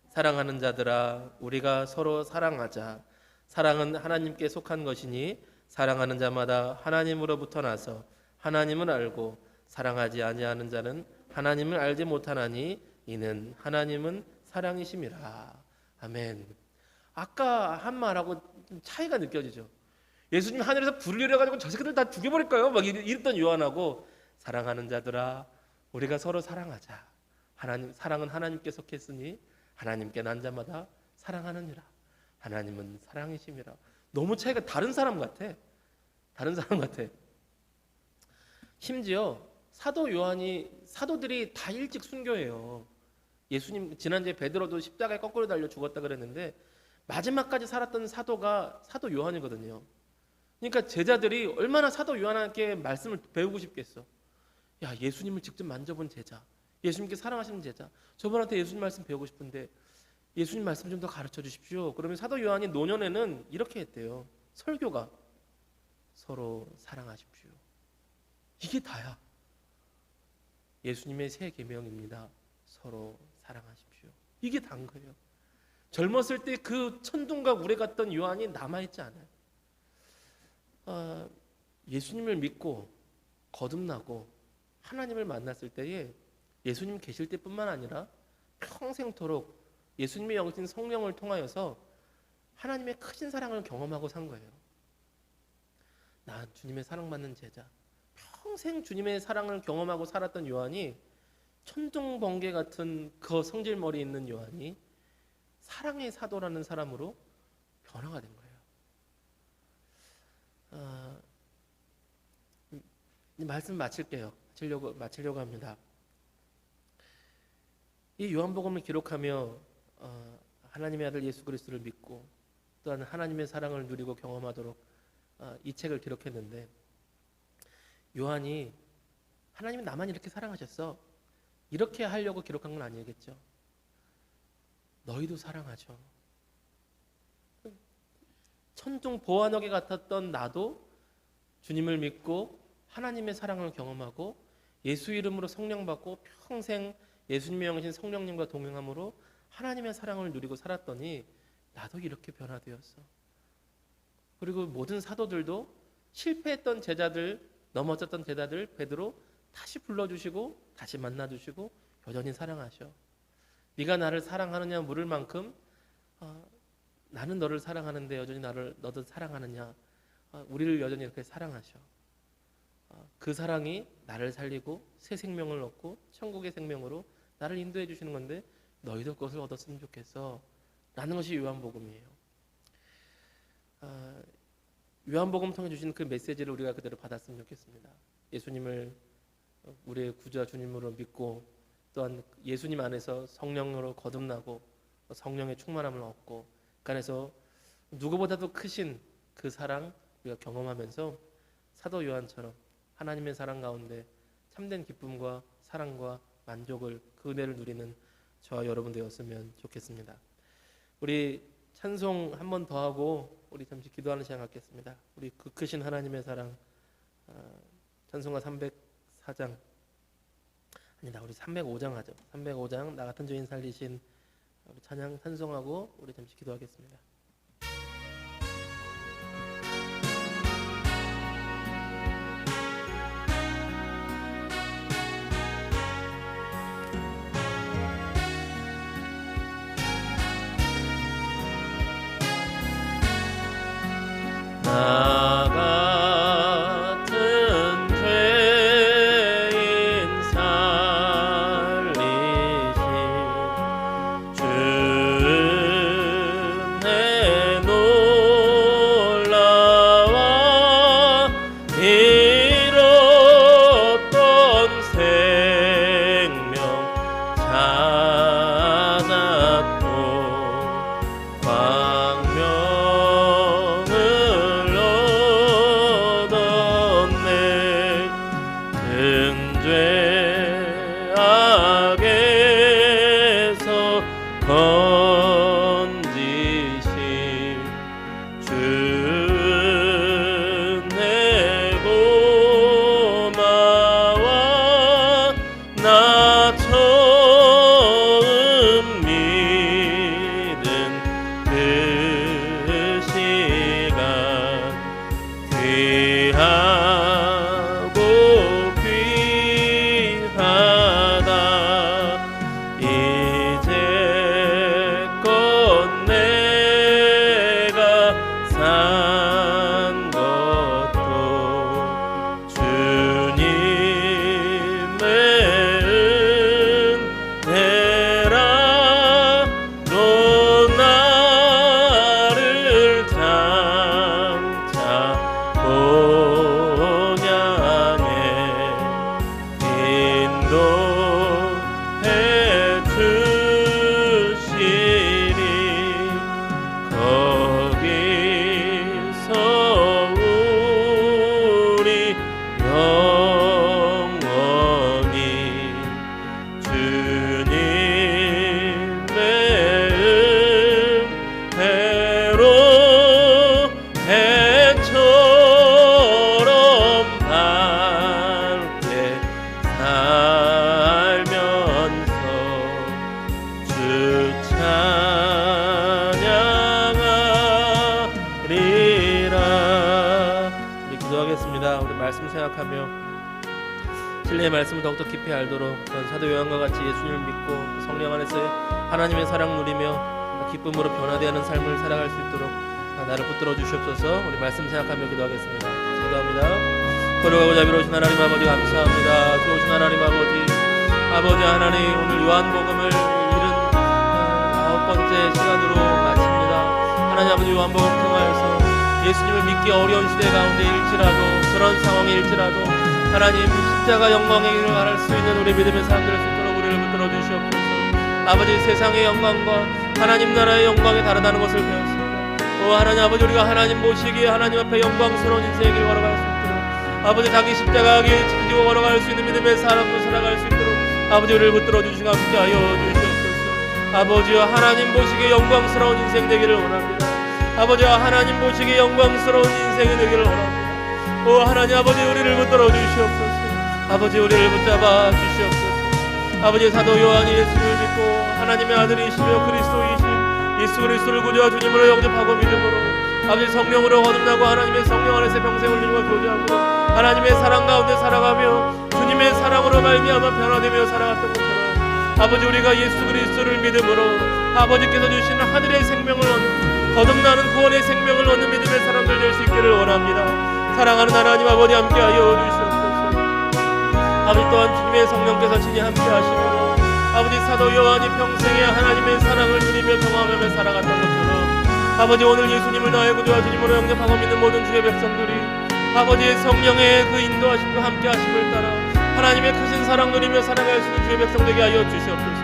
사랑하는 자들아 우리가 서로 사랑하자. 사랑은 하나님께 속한 것이니 사랑하는 자마다 하나님으로부터 나서 하나님을 알고 사랑하지 아니하는 자는 하나님을 알지 못하나니 이는 하나님은 사랑이심이라. 아멘. 아까 한 말하고 좀 차이가 느껴지죠. 예수님 하늘에서 불을 내려가지고 저 새끼들 다 죽여버릴까요? 막 이랬던 요한하고 사랑하는 자들아 우리가 서로 사랑하자. 하나님 사랑은 하나님께 속했으니 하나님께 난 자마다 사랑하느니라. 하나님은 사랑이심이라. 너무 차이가 다른 사람 같아. 다른 사람 같아. 심지어 사도 요한이 사도들이 다 일찍 순교해요. 예수님 지난주에 베드로도 십자가에 거꾸로 달려 죽었다 그랬는데 마지막까지 살았던 사도가 사도 요한이거든요. 그러니까 제자들이 얼마나 사도 요한에게 말씀을 배우고 싶겠어. 야, 예수님을 직접 만져본 제자, 예수님께 사랑하시는 제자, 저분한테 예수님 말씀 배우고 싶은데 예수님 말씀 좀 더 가르쳐 주십시오. 그러면 사도 요한이 노년에는 이렇게 했대요. 설교가 서로 사랑하십시오. 이게 다야. 예수님의 새 계명입니다. 서로 사랑하십시오. 이게 단 거예요. 젊었을 때 그 천둥과 우레 같던 요한이 남아있지 않아요. 예수님을 믿고 거듭나고 하나님을 만났을 때에 예수님 계실 때뿐만 아니라 평생토록 예수님의 영신 성령을 통하여서 하나님의 크신 사랑을 경험하고 산 거예요. 난 주님의 사랑받는 제자, 평생 주님의 사랑을 경험하고 살았던 요한이 천둥번개 같은 그 성질머리 있는 요한이 사랑의 사도라는 사람으로 변화가 된 거예요. 말씀 마치려고 합니다. 이 요한복음을 기록하며 하나님의 아들 예수 그리스도를 믿고 또한 하나님의 사랑을 누리고 경험하도록 이 책을 기록했는데 요한이 하나님이 나만 이렇게 사랑하셨어 이렇게 하려고 기록한 건 아니겠죠. 너희도 사랑하죠. 천둥 보아너게 같았던 나도 주님을 믿고 하나님의 사랑을 경험하고 예수 이름으로 성령 받고 평생 예수님의 영이신 성령님과 동행함으로 하나님의 사랑을 누리고 살았더니 나도 이렇게 변화되었어. 그리고 모든 사도들도 실패했던 제자들, 넘어졌던 제자들 베드로 다시 불러주시고 다시 만나주시고 여전히 사랑하셔. 네가 나를 사랑하느냐 물을 만큼 나는 너를 사랑하는데 여전히 너도 사랑하느냐. 우리를 여전히 이렇게 사랑하셔. 그 사랑이 나를 살리고 새 생명을 얻고 천국의 생명으로 나를 인도해 주시는 건데 너희도 그것을 얻었으면 좋겠어 라는 것이 요한복음이에요. 요한복음 통해 주신 그 메시지를 우리가 그대로 받았으면 좋겠습니다. 예수님을 우리의 구주와 주님으로 믿고 또한 예수님 안에서 성령으로 거듭나고 성령의 충만함을 얻고 그 안에서 누구보다도 크신 그 사랑 우리가 경험하면서 사도 요한처럼 하나님의 사랑 가운데 참된 기쁨과 사랑과 만족을 그 은혜를 누리는 저와 여러분 되었으면 좋겠습니다. 우리 찬송 한 번 더 하고 우리 잠시 기도하는 시간 갖겠습니다. 우리 그 크신 하나님의 사랑 찬송가 304장 아니다 우리 305장 하죠. 305장 나 같은 죄인 살리신 우리 찬양 찬송하고 우리 잠시 기도하겠습니다. 나 같은 죄인 살리신 주 은혜 놀라와 잃었던 생명 찾았고 건지신 주 은혜 고마워 나 처음 믿은 그 시간 귀하고 귀하다 이제껏 감사합니다. 우리 기도하겠습니다. 우리 말씀 생각하며 진리의 말씀을 더욱더 깊이 알도록 사도 요한과 같이 예수님을 믿고 성령 안에서 하나님의 사랑 누리며 기쁨으로 변화되는 삶을 살아갈 수 있도록 나를 붙들어 주시옵소서. 우리 말씀 생각하며 기도하겠습니다. 기도합니다. 거룩하고 자비로우신 하나님 아버지 감사합니다. 좋으신 하나님 아버지 하나님, 오늘 요한복음을 79번째 시간으로 마칩니다. 하나님 아버지, 요한복음 통하여서 예수님을 믿기 어려운 시대 가운데 일지라도, 그런 상황일지라도 하나님 십자가 영광의 길을 말할 수 있는 우리 믿음의 사람들 수 있도록 우리를 붙들어 주시옵소서. 아버지, 세상의 영광과 하나님 나라의 영광이 다르다는 것을 배웠습니다. 하나님 아버지, 우리가 하나님 모시기에 하나님 앞에 영광스러운 인생의 길 걸어갈 수 있도록, 아버지 자기 십자가 길 지키고 걸어갈 수 있는 믿음의 사람으로 살아갈 수 있도록 아버지 우리를 붙들어 주시고 함께 하여 주시옵소서. 아버지와 하나님 보시기에 영광스러운 인생 되기를 원합니다. 아버지와 하나님 보시기에 영광스러운 인생이 되기를 원합니다. 하나님 아버지, 우리를 붙들어 주시옵소서. 아버지, 우리를 붙잡아 주시옵소서. 아버지, 사도 요한이 예수를 믿고 하나님의 아들이시며 그리스도이신 예수 그리스도를 구주와 주님으로 영접하고 믿음으로 아버지 성령으로 거듭나고 하나님의 성령 안에서 평생을 누리며 교제하고 하나님의 사랑 가운데 살아가며 주님의 사랑으로 말미암아 변화되며 살아갔던 것처럼 아버지, 우리가 예수 그리스도를 믿음으로 아버지께서 주시는 하늘의 생명을 얻는, 거듭나는 구원의 생명을 얻는 믿음의 사람들 될 수 있기를 원합니다. 사랑하는 하나님 아버지, 함께하여 주시옵소서. 아버지, 또한 주님의 성령께서 친히 함께하시므로 아버지, 사도 요한이 평생에 하나님의 사랑을 누리며 경험하며 살아갔던 것처럼 아버지, 오늘 예수님을 나의 구주와 주님으로 영접하고 믿는 모든 주의 백성들이 아버지의 성령의 그 인도하심과 함께하심을 따라 하나님의 크신 사랑 누리며 살아갈 수 있는 주의 백성 되게 하여 주시옵소서.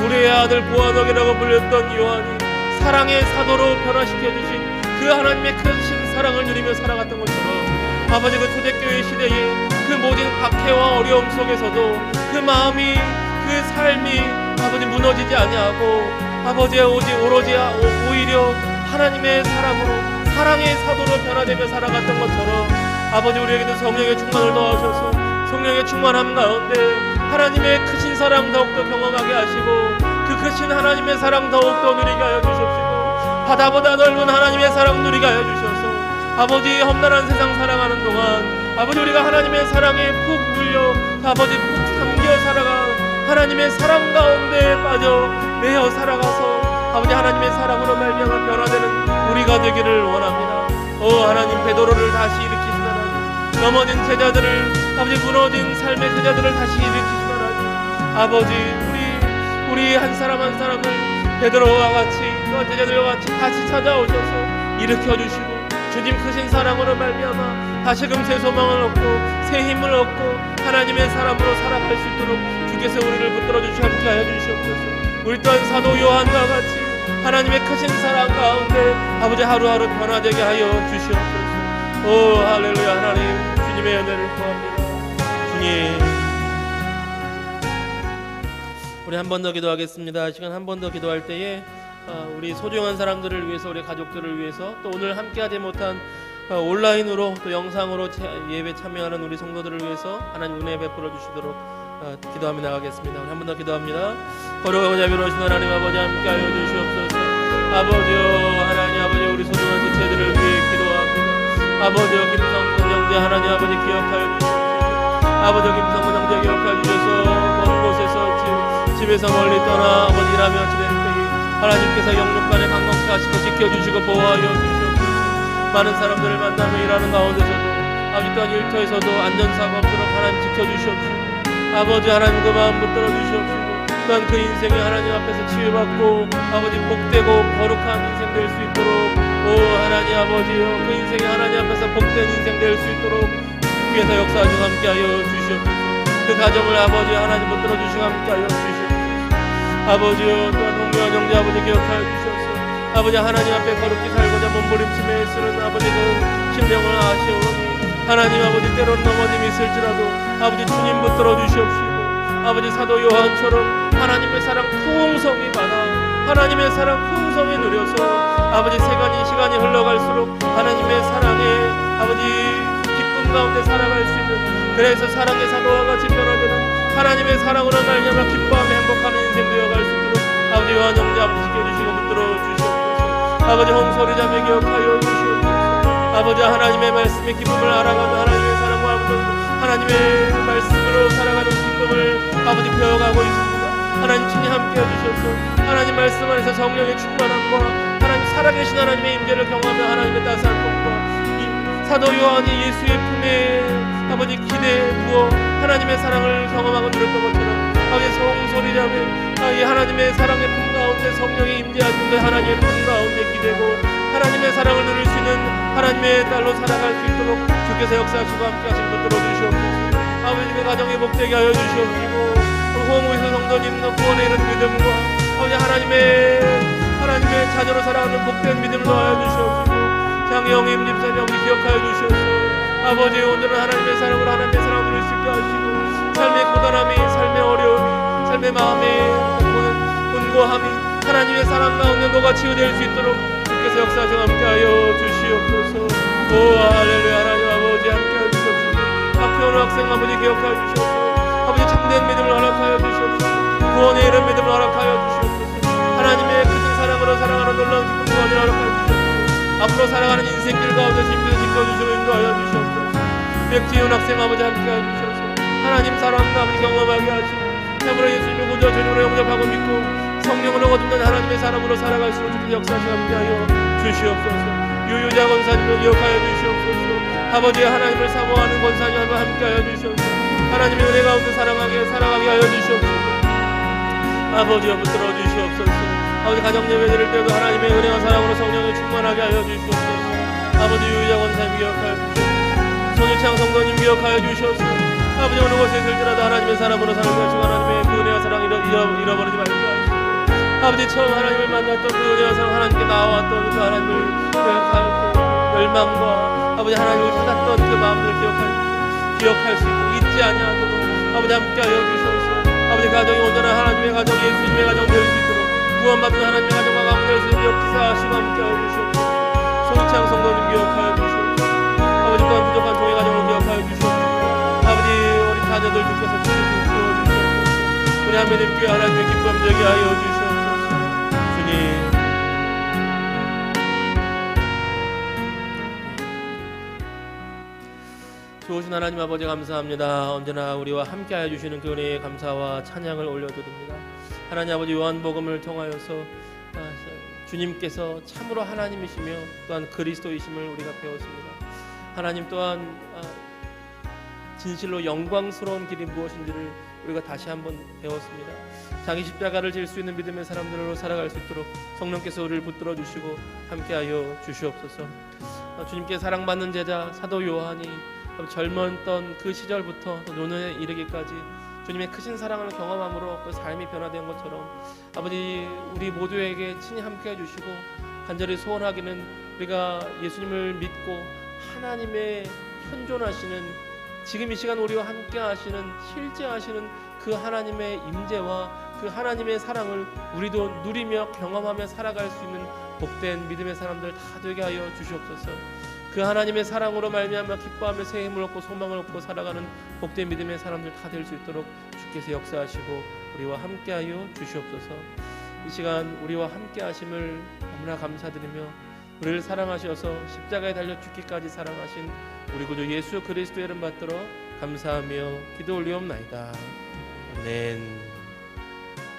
우리의 아들 보아덕이라고 불렸던 요한이 사랑의 사도로 변화시켜 주신 그 하나님의 크신 사랑을 누리며 살아갔던 것처럼 아버지, 그 초대교회 시대에 그 모든 박해와 어려움 속에서도 그 마음이, 그 삶이 아버지 무너지지 아니하고 아버지의 오로지 오히려 하나님의 사랑으로 사랑의 사도로 변화되며 살아갔던 것처럼 아버지, 우리에게도 성령의 충만을 더하셔서 성령의 충만함 가운데 하나님의 크신 사랑 더욱더 경험하게 하시고 그 크신 하나님의 사랑 더욱더 누리게 하여 주십시고 바다보다 넓은 하나님의 사랑 누리게 하여 주셔서 아버지, 험난한 세상 살아가는 동안 아버지, 우리가 하나님의 사랑에 푹 눌려 아버지 푹 잠겨 살아가 하나님의 사랑 가운데 빠져 매여 살아가서 아버지, 하나님의 사랑으로 말미암아 변화되는 우리가 되기를 원합니다. 하나님, 베드로를 다시 일으키신 하나님, 넘어진 제자들을 아버지, 무너진 삶의 제자들을 다시 일으키신 하나님, 아버지, 우리 한 사람 한 사람을 베드로와 같이 또한 제자들과 같이 다시 찾아오셔서 일으켜주시고 주님 크신 사랑으로 말미암아 다시금 새 소망을 얻고 새 힘을 얻고 하나님의 사람으로 살아갈 수 있도록 주께서 우리를 붙들어 주시고 함께 하여 주시옵소서. 우리 또한 사도 요한과 같이 하나님의 크신 사랑 가운데 아버지 하루하루 변화되게 하여 주시옵소서. 할렐루야. 하나님, 주님의 은혜를 구합니다. 주님, 우리 한 번 더 기도하겠습니다. 시간 한 번 더 기도할 때에 우리 소중한 사람들을 위해서, 우리 가족들을 위해서, 또 오늘 함께하지 못한 온라인으로 또 영상으로 예배 참여하는 우리 성도들을 위해서 하나님 은혜 베풀어 주시도록 기도하며 나가겠습니다. 한 번 더 기도합니다. 거룩하고 자비로우신 하나님 아버지, 함께하여 주시옵소서. 아버지요, 하나님 아버지, 우리 소중한 지체들을 위해 기도합니다. 아버지요, 김성근 형제 하나님 아버지 기억하여 주시옵소서. 아버지요, 김성근 형제 기억하여 주셔서 먼 곳에서 집에서 멀리 떠나 아버지 일하며 지내는 때에 하나님께서 영육간에 강건케 하시고 지켜주시고 보호하여 주시옵소서. 많은 사람들을 만나며 일하는 가운데서도 아버지, 또한 일터에서도 안전사고 없도록 하나님 지켜주시옵시고 아버지, 하나님 그 마음 붙들어 주시옵시고 또한 그 인생이 하나님 앞에서 치유받고 아버지 복되고 거룩한 인생 될 수 있도록 하나님 아버지요, 그 인생이 하나님 앞에서 복된 인생 될 수 있도록 주께서 역사하시고 함께하여 주시옵소서. 그 가정을 아버지 하나님 붙들어 주시고 함께하여 주시옵소서. 아버지요, 또한 홍명한 형제 아버지 기억하여 주셔서 아버지, 하나님 앞에 거룩히 살고자 몸부림치며 쓰는 아버지 그 심령을 아시오니 하나님 아버지, 때로는 넘어짐이 있을지라도 아버지 주님 붙들어 주시옵시고 아버지, 사도 요한처럼 하나님의 사랑 풍성히 받아 하나님의 사랑 풍성히 누려서 아버지, 시간이 흘러갈수록 하나님의 사랑에 아버지 기쁨 가운데 살아갈 수 있는, 그래서 사랑의 사도와 같이 변화되는 하나님의 사랑으로 말미암아 기뻐하며 행복하는 인생 되어갈 수 있도록 아버지, 요한 형제 아버지 지켜주시고 붙들어 주시옵소서. 아버지, 홍소리 자매 기억하여 주시옵소서. 아버지 하나님의 말씀의 기쁨을 알아가며 하나님의 사랑과 하나님의 말씀으로 살아가는 기쁨을 아버지 배워가고 있습니다. 하나님 친히 함께 해주셔서 하나님 말씀 안에서 성령의 충만함과 하나님 살아계신 하나님의 임재를 경험하며 하나님의 따스한 품과 사도 요한이 예수의 품에 아버지 기대에 누워 하나님의 사랑을 경험하고 누렸던 것처럼 아버지 성소리라면 이 하나님의 사랑의 품 가운데 성령이 임재하신 그 하나님의 품 가운데 기대고 하나님의 사랑을 누릴 수 있는 하나님의 딸로 살아갈 수 있도록 주께서 역사하시고 함께 하신 것 들어주시옵소서. 아버지 그 가정이 복되게 하여 주시옵시고 호모에서 성도님도 구원에 이른 믿음과 아버지 하나님의 자녀로 살아가는 복된 믿음을 더하여 주시옵시고 장영임 집사님 아버지 기억하여 주시옵소서. 아버지 오늘은 하나님의 사랑으로 하나님의 사랑을 누릴 수 있게 하시고 삶의 고단함이 삶의 어려움이 삶의 마음의 곤고함이 하나님의 사랑 가운데 너가 치유될 수 있도록 주께서 역사하시고 함께하여 주시옵소서. 오 할렐루야. 하나님 아버지 함께하여 주시옵소서. 학교오는 학생 아버지 기억하여 주시옵소서. 아버지 참된 믿음을 허락하여 주시옵소서. 구원에 이른 믿음을 허락하여 주시옵소서. 하나님의 크신 사랑으로 살아가는 놀라운 기쁨 가운데 허락하여 주시옵소서. 앞으로 살아가는 인생길 가운데 주님께서 지켜주시고 인도하여 주시옵소서. 백지훈 학생 아버지 함께하여 주셔서 하나님 사랑과 아버지 경험하게 하시고 참으로 예수님을 구주와 주님으로 영접하고 믿고 성령으로 거듭난 하나님의 사람으로 살아갈수록 주께서 역사하시고 함께하여 주시옵소서. 유유자 권사님을 기억하여 주시옵소서. 아버지 하나님을 사모하는 권사님과 함께하여 주시옵소서. 하나님의 은혜 가운데 살아가게 하여 주시옵소서. 아버지여 붙들어 주시옵소서. 아버지 가정 예배 드릴 때도 하나님의 은혜와 사랑으로 성령을 충만하게 하여 주시옵소서. 아버지 유유자 권사님 기억하여 주시옵소서. 손유창 성도님 기억하여 주시옵소서. 아버지 어느 곳에 있을지라도 하나님의 사람으로 사는 것이고 하나님의 그 은혜와 사랑을 잃어버리지 말게 하시고 아버지 처음 하나님을 만났던 그 은혜와 사랑 하나님께 나와왔던 그 하나님을 열망과 아버지 하나님을 찾았던 그 마음들을 기억할 수 있고 잊지 아니하도록 아버지 함께하여 주시옵소서. 아버지 가정이 온전한 하나님의 가정 예수님의 가정 될 수 있도록 구원받은 하나님의 가정과 가문 될 수 있도록 역사하시고 함께하여 주시옵소서. 손창 성도님 기억하여 주시옵소서. 아버지 또한 부족한 종의 가정을 기억하여 주시옵소서. 아버지 우리 자녀들 주께서 키워주시옵소서. 우리 하나님 교회 하나님의 기쁨 되게 하여 주시옵소서. 주님 좋으신 하나님 아버지 감사합니다. 언제나 우리와 함께하여 주시는 그 은혜의 감사와 찬양을 올려드립니다. 하나님 아버지 요한복음을 통하여서 주님께서 참으로 하나님이시며 또한 그리스도이심을 우리가 배웠습니다. 하나님 또한 진실로 영광스러운 길이 무엇인지를 우리가 다시 한번 배웠습니다. 자기 십자가를 질 수 있는 믿음의 사람들로 살아갈 수 있도록 성령께서 우리를 붙들어 주시고 함께하여 주시옵소서. 주님께 사랑받는 제자 사도 요한이 젊었던 그 시절부터 노년에 이르기까지 주님의 크신 사랑을 경험함으로 그 삶이 변화된 것처럼 아버지 우리 모두에게 친히 함께해 주시고 간절히 소원하기는 우리가 예수님을 믿고 하나님의 현존하시는 지금 이 시간 우리와 함께 하시는 실제하시는 그 하나님의 임재와 그 하나님의 사랑을 우리도 누리며 경험하며 살아갈 수 있는 복된 믿음의 사람들 다 되게 하여 주시옵소서. 그 하나님의 사랑으로 말미암아 기뻐하며 새 힘을 얻고 소망을 얻고 살아가는 복된 믿음의 사람들 다 될 수 있도록 주께서 역사하시고 우리와 함께하여 주시옵소서. 이 시간 우리와 함께하심을 너무나 감사드리며 우리를 사랑하셔서 십자가에 달려 죽기까지 사랑하신 우리 구주 예수 그리스도의 이름 받들어 감사하며 기도 올리옵나이다. 아멘.